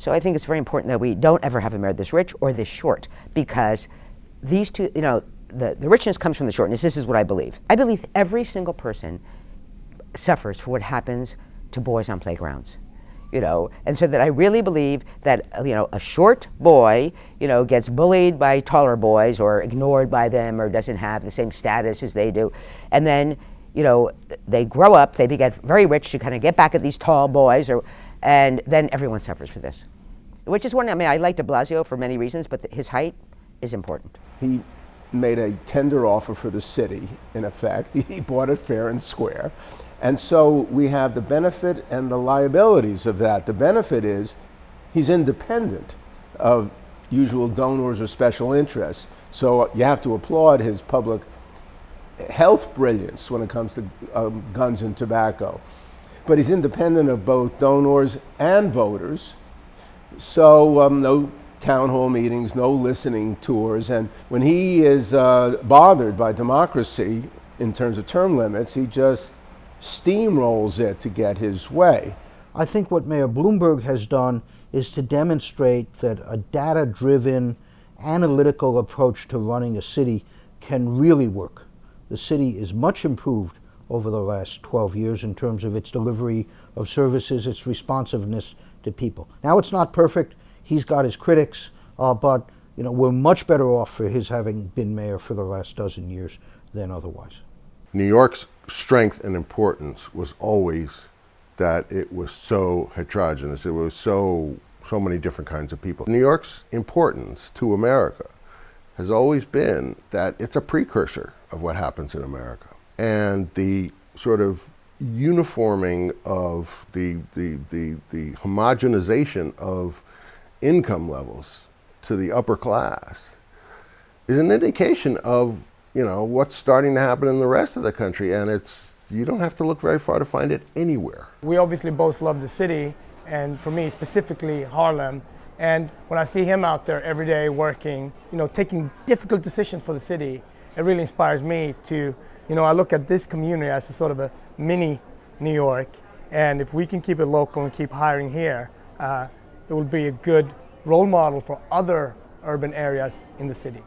So I think it's very important that we don't ever have a mayor this rich or this short, because these two, the richness comes from the shortness. This is what I believe. I believe every single person suffers for what happens to boys on playgrounds. And so that I really believe that, a short boy, gets bullied by taller boys or ignored by them or doesn't have the same status as they do. And then, they grow up, they get very rich to kind of get back at these tall boys, and then everyone suffers for this. Which is one, I like de Blasio for many reasons, but his height is important. He made a tender offer for the city, in effect. He bought it fair and square. And so we have the benefit and the liabilities of that. The benefit is he's independent of usual donors or special interests. So you have to applaud his public health brilliance when it comes to guns and tobacco. But he's independent of both donors and voters. So no town hall meetings, no listening tours. And when he is bothered by democracy in terms of term limits, he just steamrolls it to get his way. I think what Mayor Bloomberg has done is to demonstrate that a data-driven, analytical approach to running a city can really work. The city is much improved over the last 12 years in terms of its delivery of services, its responsiveness to people. Now, it's not perfect. He's got his critics, but we're much better off for his having been mayor for the last dozen years than otherwise. New York's strength and importance was always that it was so heterogeneous. It was so many different kinds of people. New York's importance to America has always been that it's a precursor of what happens in America. And the sort of uniforming of the homogenization of income levels to the upper class is an indication of what's starting to happen in the rest of the country, and you don't have to look very far to find it anywhere. We obviously both love the city, and for me specifically Harlem, and when I see him out there every day working, taking difficult decisions for the city, it really inspires me to, I look at this community as a sort of a mini New York, and if we can keep it local and keep hiring here, it will be a good role model for other urban areas in the city.